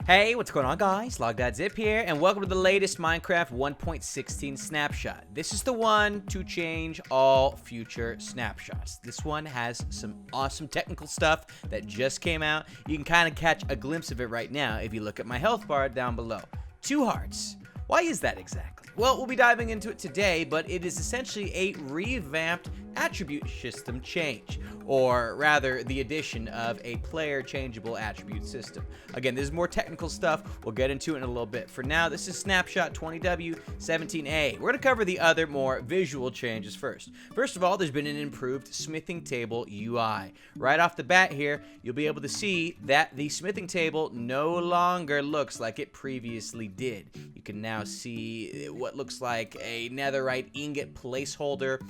Hey, what's going on, guys? Logdotzip here, and welcome to the latest Minecraft 1.16 Snapshot. This is the one to change all future snapshots. This one has some awesome technical stuff that just came out. You can kind of catch a glimpse of it right now if you look at my health bar down below. 2 hearts. Why is that exactly? Well, we'll be diving into it today, but it is essentially a revamped attribute system change, or rather the addition of a player changeable attribute system. Again, this is more technical stuff. We'll get into it in a little bit. For now, this is Snapshot 20W17A. We're going to cover the other more visual changes first. First of all, there's been an improved smithing table UI. Right off the bat here, you'll be able to see that the smithing table no longer looks like it previously did. You can now see what looks like a netherite ingot placeholder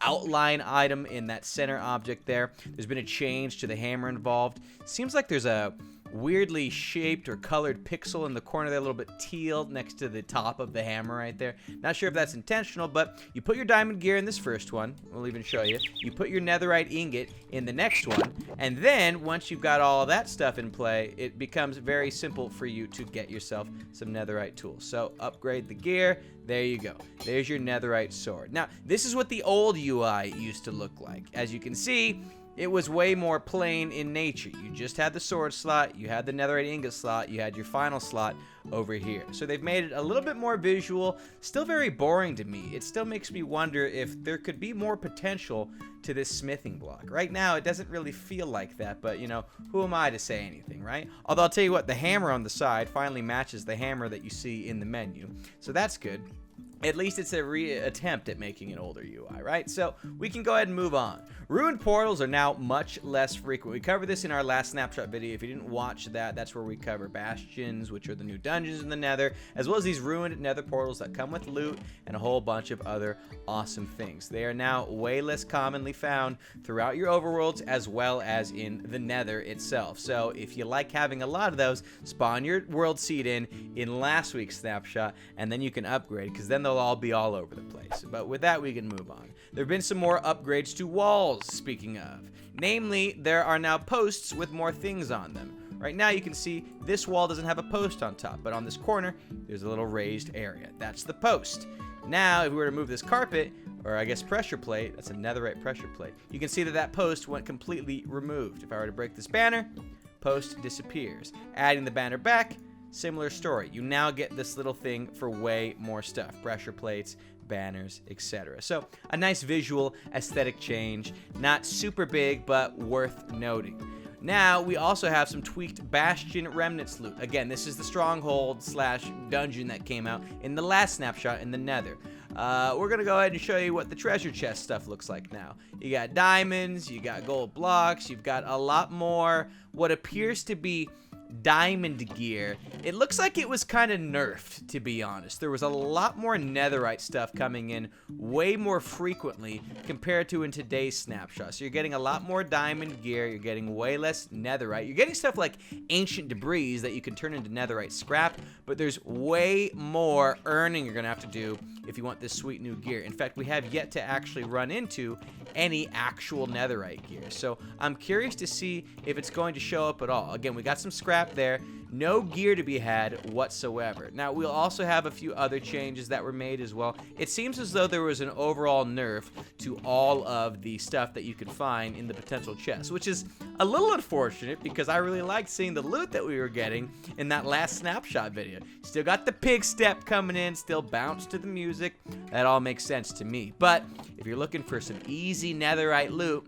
outline item in that center object there. There's been a change to the hammer involved. Seems like there's a weirdly shaped or colored pixel in the corner there, a little bit teal next to the top of the hammer right there. Not sure if that's intentional, but you put your diamond gear in this first one. We'll even show you. You put your netherite ingot in the next one, and then once you've got all of that stuff in play, it becomes very simple for you to get yourself some netherite tools. So upgrade the gear. There you go. There's your netherite sword. Now, this is what the old UI used to look like. As you can see, it was way more plain in nature. You just had the sword slot, you had the netherite ingot slot, you had your final slot over here. So they've made it a little bit more visual, still very boring to me. It still makes me wonder if there could be more potential to this smithing block. Right now, it doesn't really feel like that, but you know, who am I to say anything, right? Although I'll tell you what, the hammer on the side finally matches the hammer that you see in the menu. So that's good. At least it's a attempt at making an older UI, right? So we can go ahead and move on. Ruined portals are now much less frequent. We covered this in our last snapshot video. If you didn't watch that, that's where we cover bastions, which are the new dungeons in the nether, as well as these ruined nether portals that come with loot and a whole bunch of other awesome things. They are now way less commonly found throughout your overworlds as well as in the nether itself. So if you like having a lot of those, spawn your world seed in last week's snapshot, and then you can upgrade, because then they'll all be all over the place. But with that, we can move on. There have been some more upgrades to walls, speaking of. Namely, there are now posts with more things on them. Right now, you can see this wall doesn't have a post on top, but on this corner, there's a little raised area. That's the post. Now, if we were to move this carpet, or I guess pressure plate, that's a netherite pressure plate, you can see that that post went completely removed. If I were to break this banner, post disappears. Adding the banner back, similar story. You now get this little thing for way more stuff. Pressure plates, banners, etc. So a nice visual aesthetic change. Not super big, but worth noting. Now we also have some tweaked Bastion Remnants loot. Again, this is the stronghold slash dungeon that came out in the last snapshot in the nether. We're going to go ahead and show you what the treasure chest stuff looks like now. You got diamonds, you got gold blocks, you've got a lot more what appears to be diamond gear. It looks like it was kind of nerfed, to be honest. There was a lot more netherite stuff coming in way more frequently compared to in today's snapshot. So you're getting a lot more diamond gear, you're getting way less netherite, you're getting stuff like ancient debris that you can turn into netherite scrap, but there's way more earning you're gonna have to do if you want this sweet new gear. In fact, we have yet to actually run into any actual netherite gear, so I'm curious to see if it's going to show up at all. Again, we got some scrap there, no gear to be had whatsoever. Now, we'll also have a few other changes that were made as well. It seems as though there was an overall nerf to all of the stuff that you could find in the potential chest, which is a little unfortunate because I really liked seeing the loot that we were getting in that last snapshot video. Still got the pig step coming in, still bounce to the music. That all makes sense to me. But if you're looking for some easy netherite loot,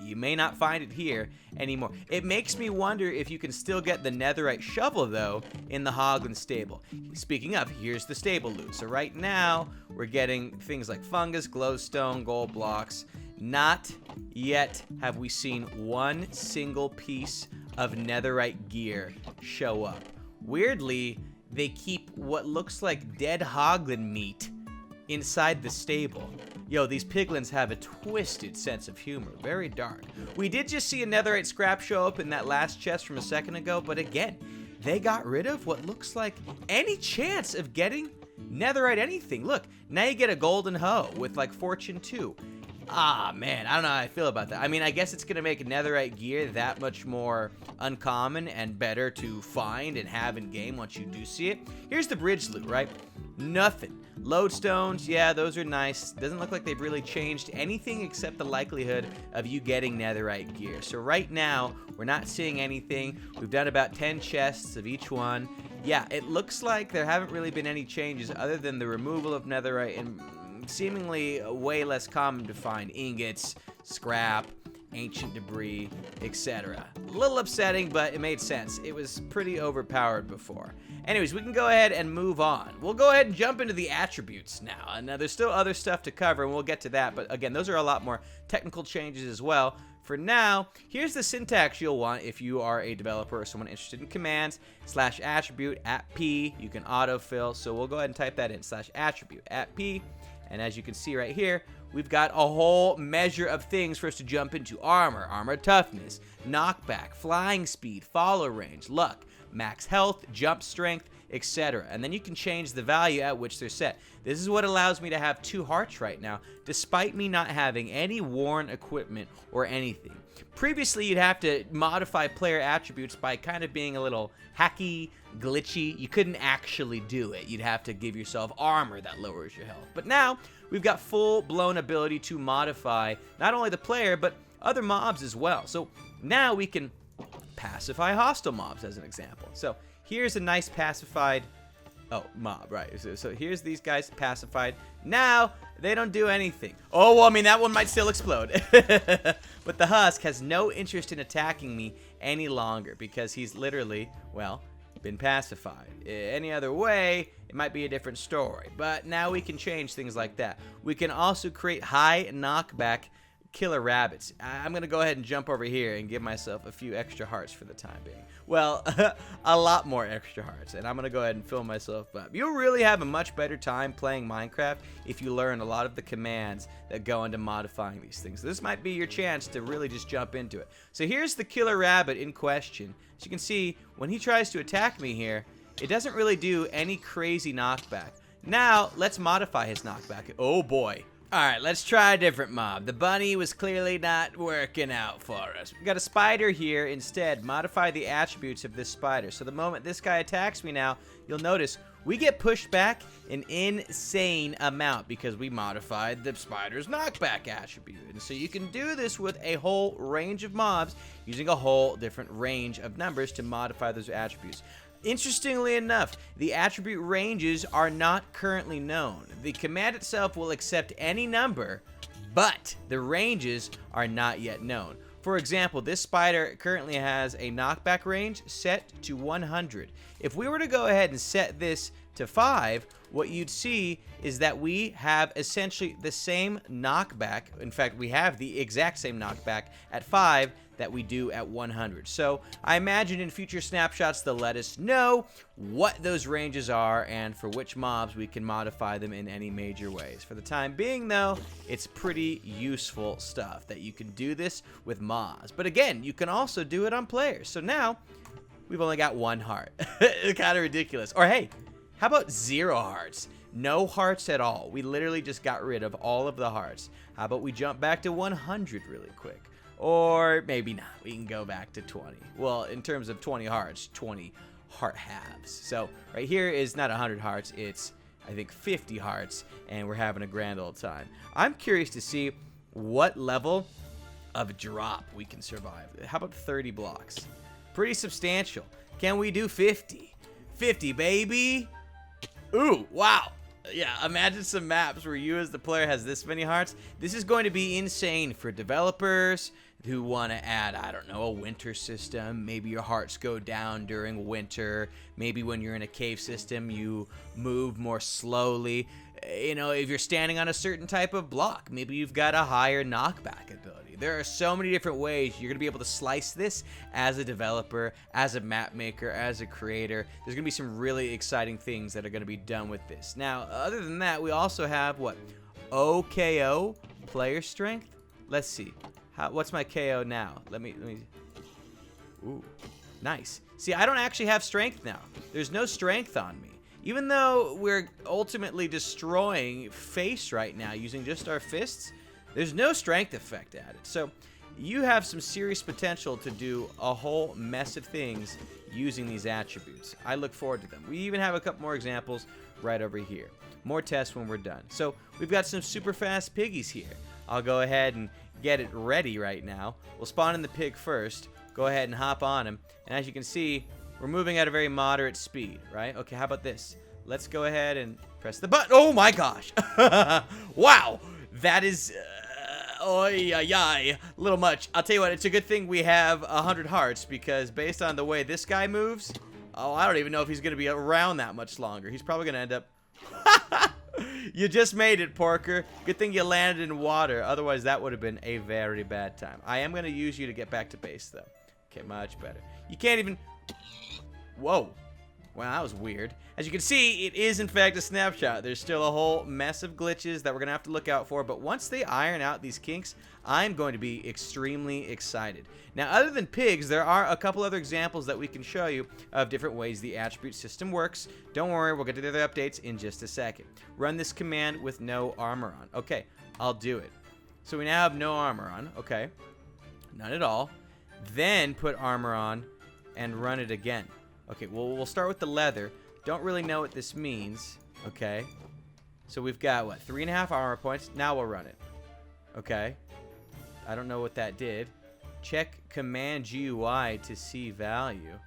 you may not find it here anymore. It makes me wonder if you can still get the netherite shovel, though, in the Hoglin stable. Speaking of, here's the stable loot. So right now, we're getting things like fungus, glowstone, gold blocks. Not yet have we seen one single piece of netherite gear show up. Weirdly, they keep what looks like dead Hoglin meat inside the stable. Yo, these piglins have a twisted sense of humor. Very dark. We did just see a netherite scrap show up in that last chest from a second ago, but again, they got rid of what looks like any chance of getting netherite anything. Look, now you get a golden hoe with like fortune 2. Ah, man, I don't know how I feel about that. I mean, I guess it's going to make netherite gear that much more uncommon and better to find and have in game once you do see it. Here's the bridge loot, right? Nothing. Lodestones, yeah, those are nice. Doesn't look like they've really changed anything except the likelihood of you getting netherite gear. So right now, we're not seeing anything. We've done about 10 chests of each one. Yeah, it looks like there haven't really been any changes other than the removal of netherite and seemingly way less common to find ingots, scrap, ancient debris, etc. A little upsetting, but it made sense. It was pretty overpowered before. Anyways, we can go ahead and move on. We'll go ahead and jump into the attributes now. And there's still other stuff to cover, and we'll get to that. But again, those are a lot more technical changes as well. For now, here's the syntax you'll want if you are a developer or someone interested in commands. /attribute at P. You can autofill. So we'll go ahead and type that in. /attribute at P. And as you can see right here, we've got a whole measure of things for us to jump into. Armor toughness, knockback, flying speed, follow range, luck, max health, jump strength, etc. And then you can change the value at which they're set. This is what allows me to have 2 hearts right now, despite me not having any worn equipment or anything. Previously, you'd have to modify player attributes by kind of being a little hacky, glitchy. You couldn't actually do it. You'd have to give yourself armor that lowers your health. But now, we've got full-blown ability to modify not only the player, but other mobs as well. So now we can pacify hostile mobs, as an example. So here's a nice pacified mob, right? So here's these guys pacified. Now they don't do anything. Oh, well, I mean, that one might still explode. But the husk has no interest in attacking me any longer because he's literally, well, been pacified. Any other way, it might be a different story. But now we can change things like that. We can also create high knockback killer rabbits. I'm going to go ahead and jump over here and give myself a few extra hearts for the time being. Well, a lot more extra hearts, and I'm going to go ahead and fill myself up. You'll really have a much better time playing Minecraft if you learn a lot of the commands that go into modifying these things. This might be your chance to really just jump into it. So here's the killer rabbit in question. As you can see, when he tries to attack me here, it doesn't really do any crazy knockback. Now, let's modify his knockback. Oh boy. Alright, let's try a different mob. The bunny was clearly not working out for us. We got a spider here instead. Modify the attributes of this spider. So the moment this guy attacks me now, you'll notice we get pushed back an insane amount because we modified the spider's knockback attribute. And so you can do this with a whole range of mobs using a whole different range of numbers to modify those attributes. Interestingly enough, the attribute ranges are not currently known. The command itself will accept any number, but the ranges are not yet known. For example, this spider currently has a knockback range set to 100. If we were to go ahead and set this to 5, what you'd see is that we have essentially the same knockback. In fact, we have the exact same knockback at 5 that we do at 100. So I imagine in future snapshots they'll let us know what those ranges are and for which mobs we can modify them in any major ways. For the time being though, it's pretty useful stuff that you can do this with mobs. But again, you can also do it on players. So now we've only got 1 heart. It's kind of ridiculous. Or hey, how about 0 hearts? No hearts at all. We literally just got rid of all of the hearts. How about we jump back to 100 really quick? Or maybe not. We can go back to 20. Well, in terms of 20 hearts, 20 heart halves. So right here is not 100 hearts. It's, I think, 50 hearts. And we're having a grand old time. I'm curious to see what level of drop we can survive. How about 30 blocks? Pretty substantial. Can we do 50? 50, baby. Ooh, wow. Yeah, imagine some maps where you as the player has this many hearts. This is going to be insane for developers who want to add, I don't know, a winter system. Maybe your hearts go down during winter. Maybe when you're in a cave system, you move more slowly. You know, if you're standing on a certain type of block, maybe you've got a higher knockback ability. There are so many different ways you're going to be able to slice this as a developer, as a map maker, as a creator. There's going to be some really exciting things that are going to be done with this. Now, other than that, we also have, what, OKO, player strength? Let's see. What's my KO now? Let me. Ooh, nice. See, I don't actually have strength now. There's no strength on me. Even though we're ultimately destroying face right now using just our fists, There's no strength effect added. So you have some serious potential to do a whole mess of things using these attributes. I look forward to them. We even have a couple more examples right over here. More tests when we're done. So we've got some super fast piggies here. I'll go ahead and get it ready right now. We'll spawn in the pig first. Go ahead and hop on him. And as you can see, we're moving at a very moderate speed, right? Okay, how about this? Let's go ahead and press the button. Oh my gosh. Wow. That is... Oy, ay, ay. A little much. I'll tell you what, it's a good thing we have 100 hearts, because based on the way this guy moves, oh, I don't even know if he's going to be around that much longer. He's probably going to end up... You just made it, Porker. Good thing you landed in water. Otherwise, that would have been a very bad time. I am going to use you to get back to base, though. Okay, much better. You can't even... Whoa. Wow, that was weird. As you can see, it is in fact a snapshot. There's still a whole mess of glitches that we're going to have to look out for, but once they iron out these kinks, I'm going to be extremely excited. Now, other than pigs, there are a couple other examples that we can show you of different ways the attribute system works. Don't worry, we'll get to the other updates in just a second. Run this command with no armor on. Okay, I'll do it. So we now have no armor on. Okay, none at all. Then put armor on and run it again. Okay, well, we'll start with the leather. Don't really know what this means. Okay. So we've got, what, 3.5 armor points. Now we'll run it. Okay. I don't know what that did. Check command GUI to see value.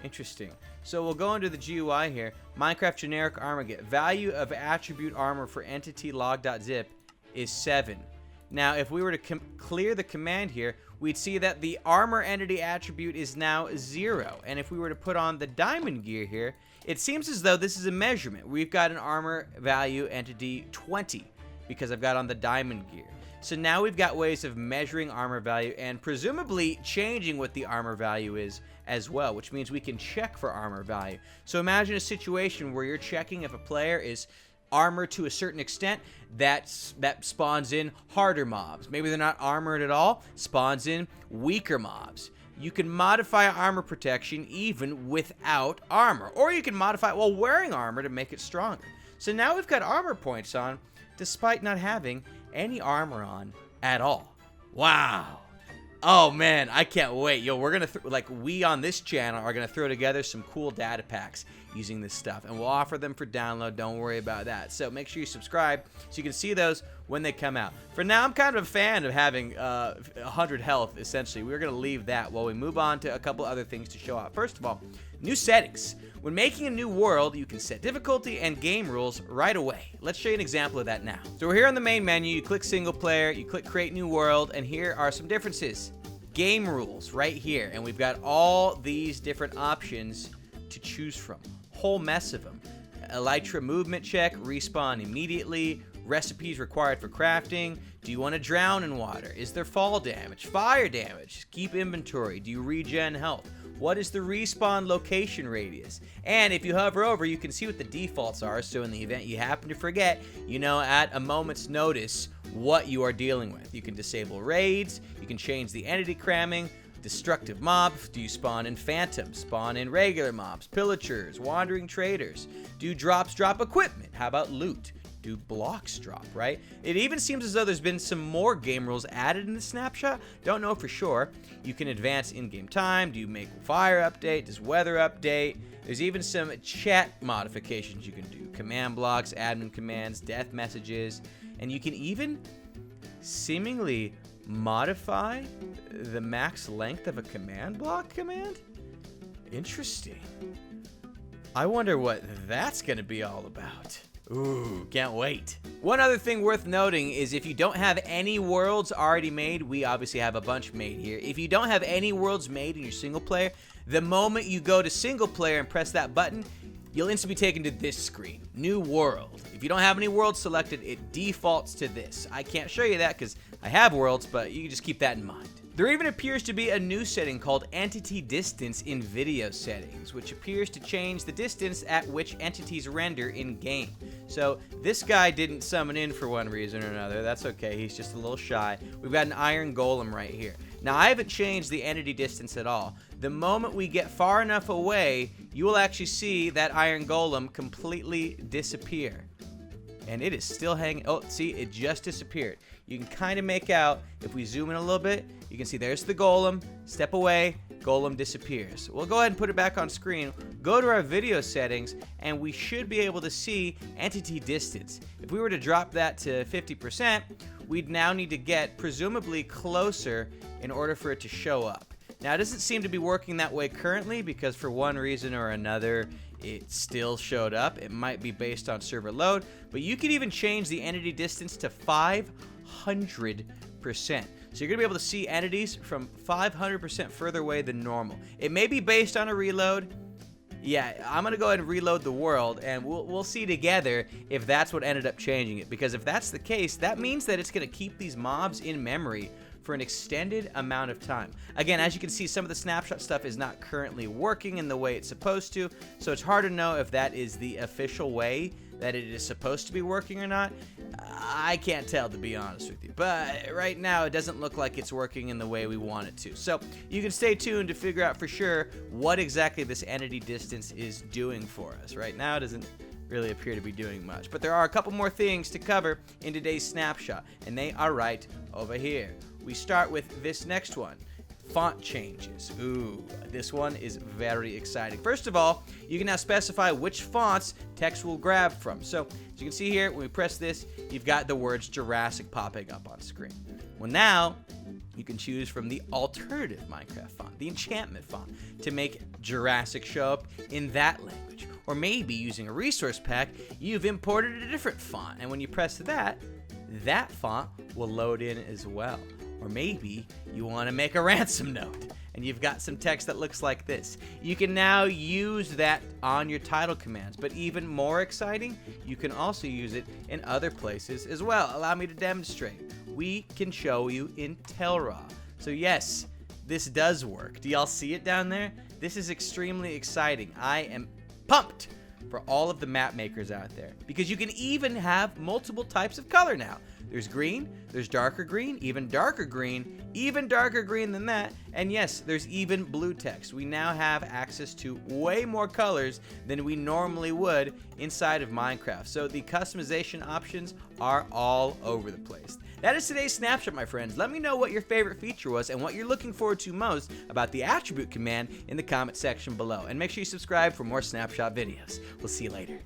Interesting. So we'll go into the GUI here. Minecraft generic armor get. Value of attribute armor for entity log.zip is 7. Now, if we were to clear the command here, we'd see that the armor entity attribute is now 0. And if we were to put on the diamond gear here, it seems as though this is a measurement. We've got an armor value entity 20 because I've got on the diamond gear. So now we've got ways of measuring armor value and presumably changing what the armor value is as well, which means we can check for armor value. So imagine a situation where you're checking if a player is armored to a certain extent, that spawns in harder mobs. Maybe they're not armored at all, spawns in weaker mobs. You can modify armor protection even without armor, or you can modify it while wearing armor to make it stronger. So now we've got armor points on despite not having any armor on at all. Wow. Oh man, I can't wait. Yo, we're gonna we on this channel are gonna throw together some cool data packs using this stuff, and we'll offer them for download. Don't worry about that. So make sure you subscribe so you can see those when they come out. For now, I'm kind of a fan of having 100 health. Essentially, we're gonna leave that while we move on to a couple other things to show off. First of all, new settings. When making a new world, you can set difficulty and game rules right away. Let's show you an example of that now. So we're here on the main menu. You click single player, you click create new world, and here are some differences. Game rules right here, and we've got all these different options to choose from. Whole mess of them. Elytra movement check, respawn immediately, recipes required for crafting. Do you want to drown in water? Is there fall damage, fire damage? Keep inventory. Do you regen health? What is the respawn location radius? And if you hover over, you can see what the defaults are, so in the event you happen to forget, you know at a moment's notice what you are dealing with. You can disable raids, you can change the entity cramming, destructive mobs. Do you spawn in phantoms? Spawn in regular mobs, pillagers, wandering traders? Do drops drop equipment? How about loot? Do blocks drop, right? It even seems as though there's been some more game rules added in the snapshot. Don't know for sure. You can advance in-game time. Do you make fire update? Does weather update? There's even some chat modifications you can do. Command blocks, admin commands, death messages, and you can even seemingly modify the max length of a command block command? Interesting. I wonder what that's going to be all about. Ooh, can't wait. One other thing worth noting is if you don't have any worlds already made, we obviously have a bunch made here. If you don't have any worlds made in your single player, the moment you go to single player and press that button, you'll instantly be taken to this screen, new world. If you don't have any worlds selected, it defaults to this. I can't show you that because I have worlds, but you can just keep that in mind. There even appears to be a new setting called entity distance in video settings, which appears to change the distance at which entities render in game. So this guy didn't summon in for one reason or another. That's okay, he's just a little shy. We've got an iron golem right here. Now I haven't changed the entity distance at all. The moment we get far enough away, you will actually see that iron golem completely disappear. and it is still hanging. Oh, see, it just disappeared. You can kind of make out, if we zoom in a little bit, you can see there's the golem. Step away, golem disappears. We'll go ahead and put it back on screen. Go to our video settings, and we should be able to see entity distance. If we were to drop that to 50%, we'd now need to get presumably closer in order for it to show up. Now, it doesn't seem to be working that way currently because for one reason or another, it still showed up. It might be based on server load, but you can even change the entity distance to 500%. So you're going to be able to see entities from 500% further away than normal. It may be based on a reload. Yeah, I'm going to go ahead and reload the world, and we'll see together if that's what ended up changing it. Because if that's the case, that means that it's going to keep these mobs in memory for an extended amount of time. Again, as you can see, some of the snapshot stuff is not currently working in the way it's supposed to, so it's hard to know if that is the official way that it is supposed to be working or not. I can't tell, to be honest with you, but right now it doesn't look like it's working in the way we want it to. So you can stay tuned to figure out for sure what exactly this entity distance is doing for us. Right now it doesn't really appear to be doing much, but there are a couple more things to cover in today's snapshot, and they are right over here. We start with this next one. Font changes. Ooh, this one is very exciting. First of all, you can now specify which fonts text will grab from. So, as you can see here, when we press this, you've got the words Jurassic popping up on screen. Well, now, you can choose from the alternative Minecraft font, the enchantment font, to make Jurassic show up in that language. Or maybe, using a resource pack, you've imported a different font, and when you press that, that font will load in as well. Or maybe you want to make a ransom note and you've got some text that looks like this. You can now use that on your title commands, but even more exciting, you can also use it in other places as well. Allow me to demonstrate. We can show you in Telraw. So yes, this does work. Do y'all see it down there? This is extremely exciting. I am pumped for all of the map makers out there, because you can even have multiple types of color now. There's green, there's darker green, even darker green than that, and yes, there's even blue text. We now have access to way more colors than we normally would inside of Minecraft, so the customization options are all over the place. That is today's snapshot, my friends. Let me know what your favorite feature was and what you're looking forward to most about the attribute command in the comment section below, and make sure you subscribe for more snapshot videos. We'll see you later.